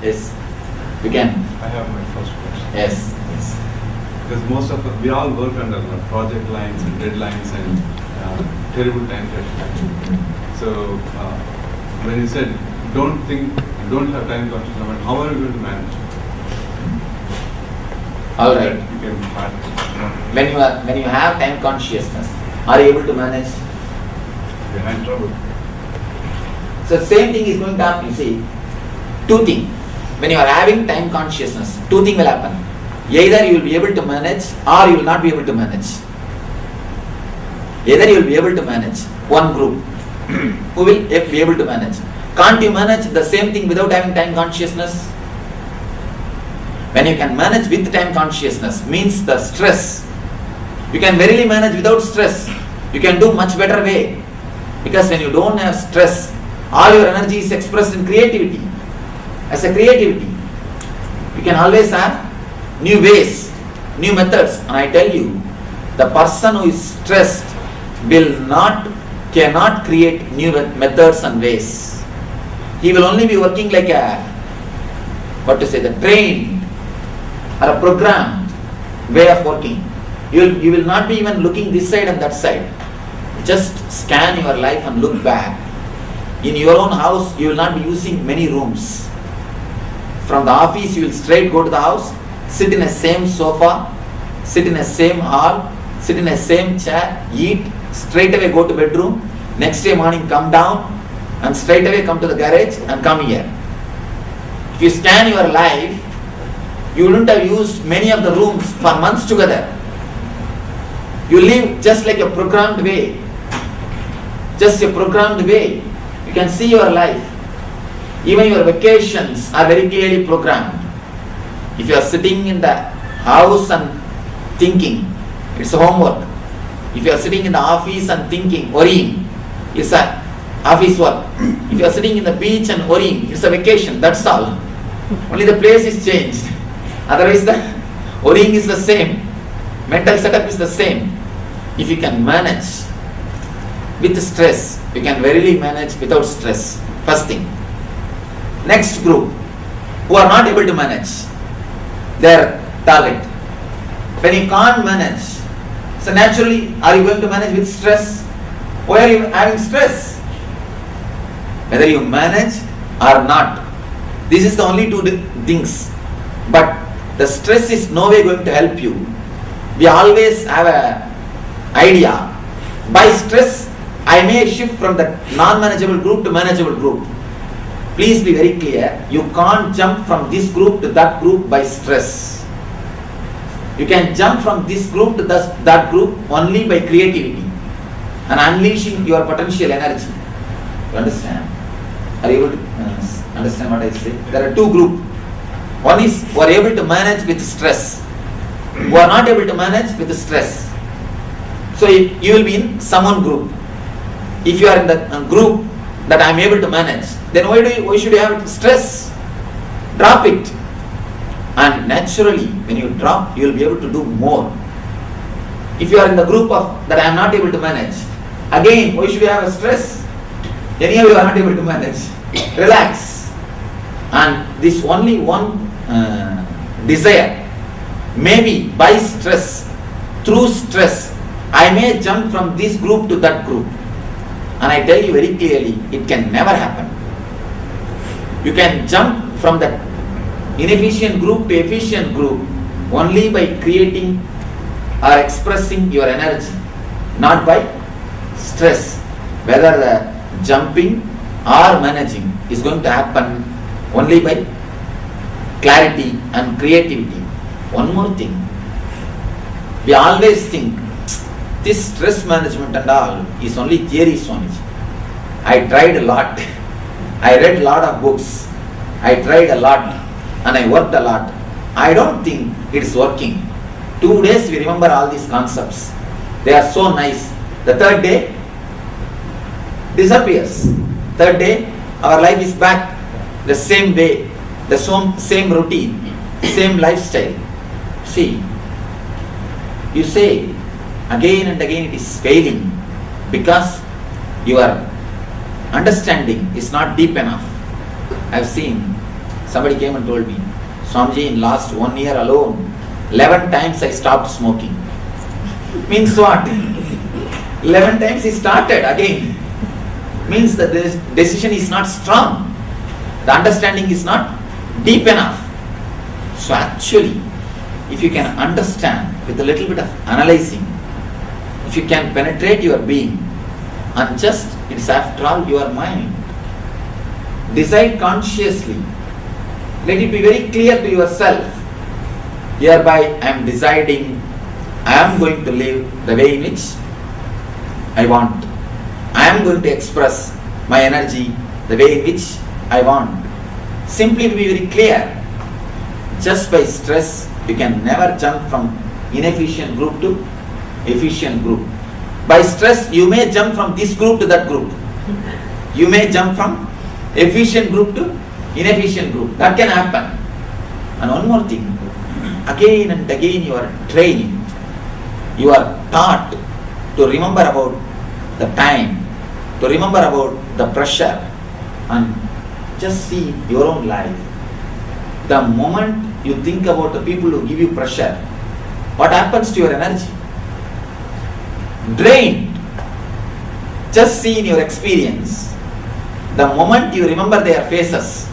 Yes. We can. I have my first question. Yes. Yes. Because we all work under project lines and deadlines and terrible time pressure. So when you said don't have time consciousness, how are you going to manage? All right. You can start. When you have time consciousness, are you able to manage? Behind trouble. So same thing is going to happen. You see, two things. When you are having time consciousness, two things will happen. Either you will be able to manage or you will not be able to manage. Either you will be able to manage one group who will be able to manage. Can't you manage the same thing without having time consciousness? When you can manage with time consciousness means the stress. You can verily manage without stress. You can do much better way. Because when you don't have stress, all your energy is expressed in creativity. As a creativity, you can always have new ways, new methods. And I tell you, the person who is stressed cannot create new methods and ways. He will only be working like the trained or a programmed way of working. You will not be even looking this side and that side. Just scan your life and look back. In your own house, you will not be using many rooms. From the office, you will straight go to the house, sit in the same sofa, sit in the same hall, sit in the same chair, eat, straight away go to bedroom, next day morning come down and straight away come to the garage and come here. If you scan your life, you wouldn't have used many of the rooms for months together. You live just like a programmed way. Just a programmed way. You can see your life. Even your vacations are very clearly programmed. If you are sitting in the house and thinking, it's homework. If you are sitting in the office and thinking, worrying, it's a office work. If you are sitting in the beach and worrying, it's a vacation, that's all. Only the place is changed. Otherwise the worrying is the same. Mental setup is the same. If you can manage with stress, you can verily manage without stress. First thing. Next group, who are not able to manage their target. When you can't manage, so naturally, are you going to manage with stress? Why are you having stress? Whether you manage or not. This is the only two things. But the stress is no way going to help you. We always have an idea. By stress, I may shift from the non-manageable group to manageable group. Please be very clear, you can't jump from this group to that group by stress. You can jump from this group to that group only by creativity and unleashing your potential energy. You understand? Are you able to understand what I say? There are two groups. One is who are able to manage with stress, who are not able to manage with stress. So you will be in someone group. If you are in the group that I am able to manage, then why should you have stress? Drop it. And naturally, when you drop, you will be able to do more. If you are in the group of that I am not able to manage, again, why should you have a stress? Anyhow, you are not able to manage. Relax. And this only one desire. Maybe by stress, through stress, I may jump from this group to that group. And I tell you very clearly, it can never happen. You can jump from the inefficient group to efficient group only by creating or expressing your energy, not by stress. Whether the jumping or managing is going to happen only by clarity and creativity. One more thing. We always think this stress management and all is only theory, Swamiji. I tried a lot. I read a lot of books. I tried a lot and I worked a lot. I don't think it is working. 2 days we remember all these concepts. They are so nice. The third day disappears. Third day our life is back the same way, the same routine, same lifestyle. See, you say again and again it is failing because your understanding is not deep enough. I have seen Somebody came and told me, Swamiji, in last 1 year alone, 11 times I stopped smoking. Means what? 11 times he started again. Means that this decision is not strong. The understanding is not deep enough. So actually, if you can understand with a little bit of analyzing, if you can penetrate your being, and just, it's after all your mind. Decide consciously. Let it be very clear to yourself. Hereby I am deciding, I am going to live the way in which I want. I am going to express my energy the way in which I want. Simply be very clear. Just by stress, you can never jump from inefficient group to efficient group. By stress, you may jump from this group to that group. You may jump from efficient group to inefficient group. That can happen. And one more thing. Again and again you are trained. You are taught to remember about the time, to remember about the pressure, and just see your own life. The moment you think about the people who give you pressure, what happens to your energy? Drained. Just see in your experience. The moment you remember their faces,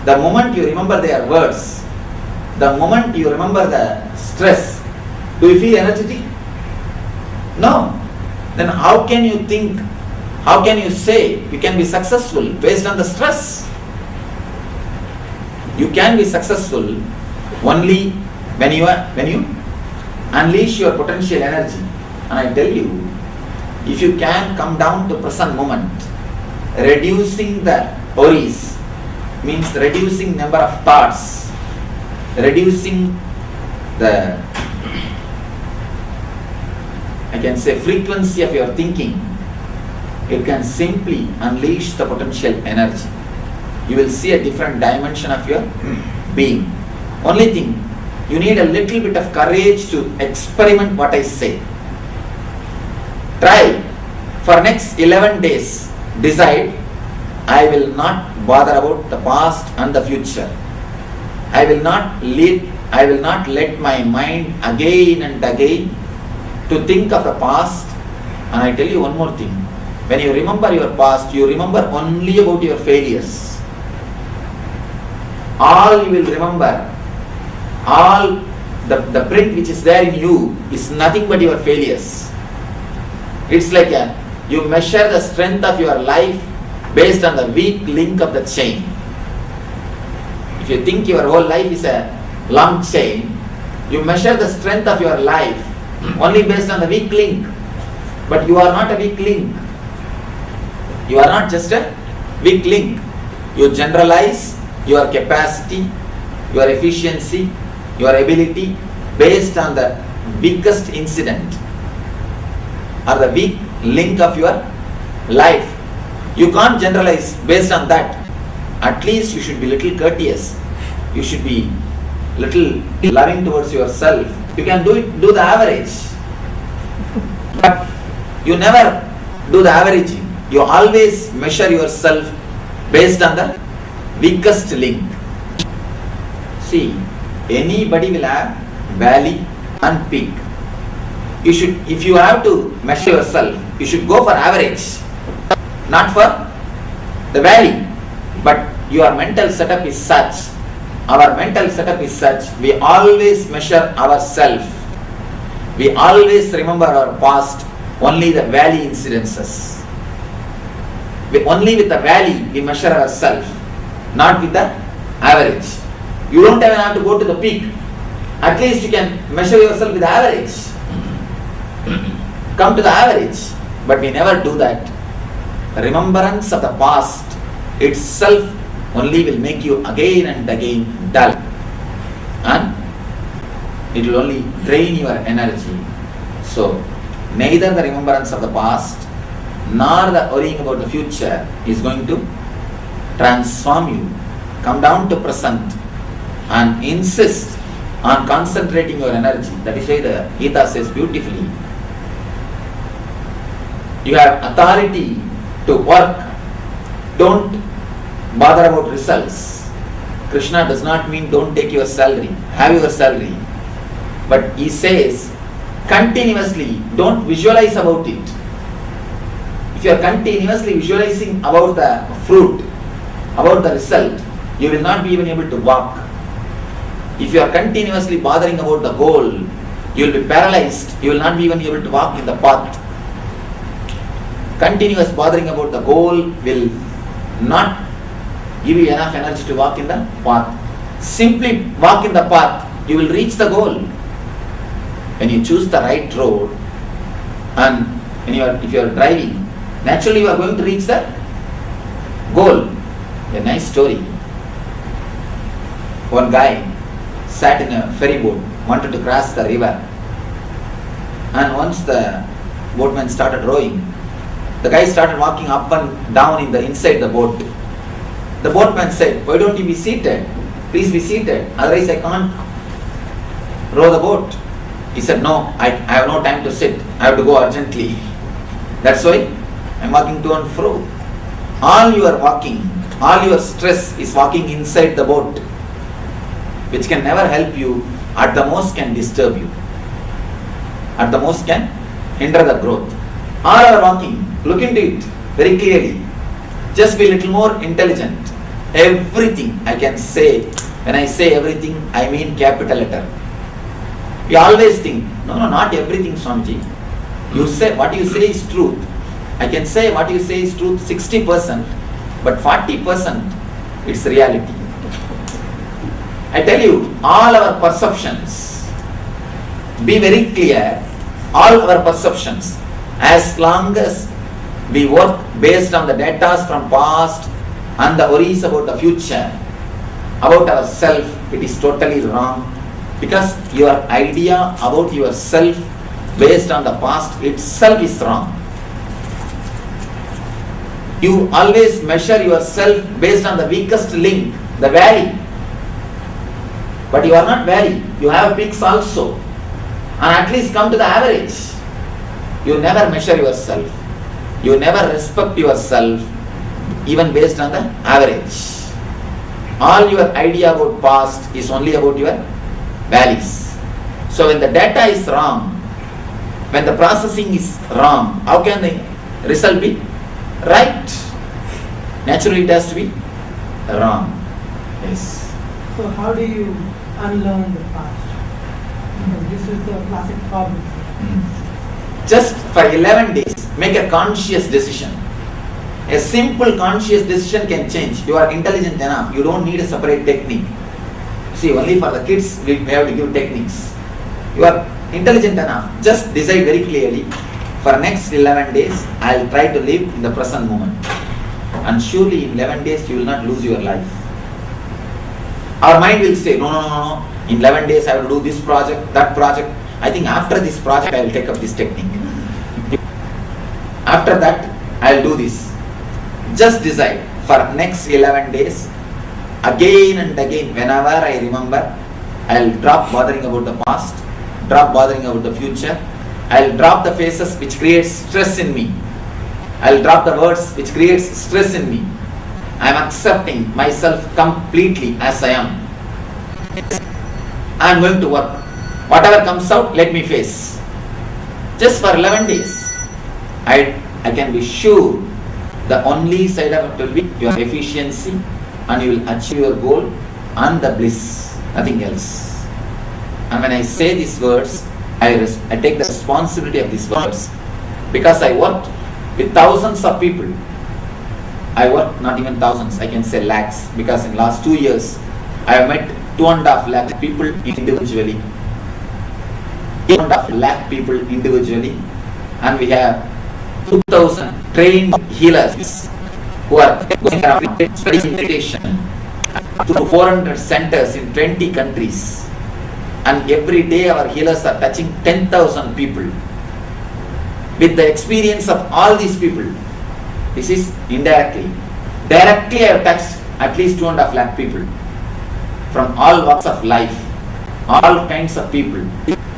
the moment you remember their words, the moment you remember the stress, do you feel energetic? No. Then how can you think, how can you say you can be successful based on the stress? You can be successful only when you unleash your potential energy. And I tell you, if you can come down to present moment, reducing the worries, means reducing number of thoughts, reducing the, I can say, frequency of your thinking, it can simply unleash the potential energy. You will see a different dimension of your being. Only thing, you need a little bit of courage to experiment what I say. Try for next 11 days. Decide, I will not bother about the past and the future. I will not let my mind again and again to think of the past. And I tell you one more thing. When you remember your past, you remember only about your failures. All you will remember, all the print which is there in you is nothing but your failures. It's like you measure the strength of your life based on the weak link of the chain. If you think your whole life is a long chain, you measure the strength of your life only based on the weak link. But you are not a weak link. You are not just a weak link. You generalize your capacity, your efficiency, your ability based on the weakest incident or the weak link of your life. You can't generalize based on that. At least you should be little courteous. You should be little loving towards yourself. You can do the average. But you never do the averaging. You always measure yourself based on the weakest link. See, anybody will have valley and peak. You should, if you have to measure yourself, you should go for average, not for the valley. But your mental setup is such, our mental setup is such, we always measure ourselves. We always remember our past, only the valley incidences. Only with the valley we measure ourselves, not with the average. You don't even have to go to the peak. At least you can measure yourself with the average. Come to the average. But we never do that. Remembrance of the past itself only will make you again and again dull. And it will only drain your energy. So, neither the remembrance of the past nor the worrying about the future is going to transform you. Come down to present and insist on concentrating your energy. That is why the Gita says beautifully, you have authority to work. Don't bother about results. Krishna does not mean don't take your salary, have your salary. But he says continuously, don't visualize about it. If you are continuously visualizing about the fruit, about the result, you will not be even able to walk. If you are continuously bothering about the goal, you will be paralyzed. You will not be even able to walk in the path. Continuous bothering about the goal will not give you enough energy to walk in the path. Simply walk in the path, you will reach the goal. When you choose the right road and if you are driving, naturally you are going to reach the goal. A nice story. One guy sat in a ferry boat, wanted to cross the river, and once the boatman started rowing, the guy started walking up and down inside the boat. The boatman said, "Why don't you be seated? Please be seated, otherwise I can't row the boat." He said, "No, I have no time to sit, I have to go urgently. That's why I am walking to and fro." All your walking, all your stress is walking inside the boat, which can never help you, at the most can disturb you, at the most can hinder the growth. All our walking, look into it very clearly. Just be a little more intelligent. Everything I can say, when I say everything, I mean capital letter. We always think, no, not everything, Swamiji. You say, what you say is truth. I can say what you say is truth 60%, but 40% it's reality. I tell you, all our perceptions, be very clear, all our perceptions, as long as we work based on the data from past and the worries about the future, about ourselves, it is totally wrong. Because your idea about yourself based on the past itself is wrong. You always measure yourself based on the weakest link, the valley. But you are not valley, you have peaks also. And at least come to the average. You never measure yourself. You never respect yourself even based on the average. All your idea about past is only about your valleys. So when the data is wrong, when the processing is wrong, how can the result be right? Naturally it has to be wrong. Yes. So how do you unlearn the past? This is the classic problem. Just for 11 days, make a conscious decision. A simple conscious decision can change. You are intelligent enough. You don't need a separate technique. See, only for the kids we have to give techniques. You are intelligent enough. Just decide very clearly. For next 11 days, I will try to live in the present moment. And surely in 11 days, you will not lose your life. Our mind will say, no. In 11 days, I will do this project, that project. I think after this project, I will take up this technique. After that, I will do this. Just decide for next 11 days, again and again, whenever I remember, I will drop bothering about the past, drop bothering about the future. I will drop the faces which creates stress in me. I will drop the words which creates stress in me. I am accepting myself completely as I am. I am going to work. Whatever comes out, let me face. Just for 11 days, I can be sure the only side of it will be your efficiency, and you will achieve your goal and the bliss, nothing else. And when I say these words, I take the responsibility of these words, because I worked with thousands of people. I worked not even thousands, I can say lakhs, because in last 2 years I have met 2.5 lakh people individually. 2.5 lakh people individually, and we have 2,000 trained healers who are going around studying meditation to 400 centers in 20 countries. And every day our healers are touching 10,000 people. With the experience of all these people, this is indirectly. Directly I have touched at least 2.5 lakh people from all walks of life, all kinds of people,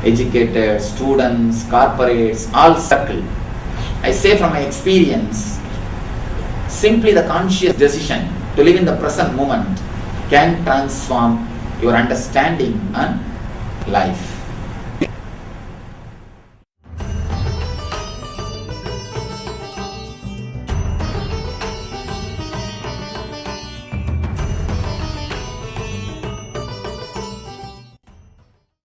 educators, students, corporates, all circle. I say from my experience, simply the conscious decision to live in the present moment can transform your understanding on life.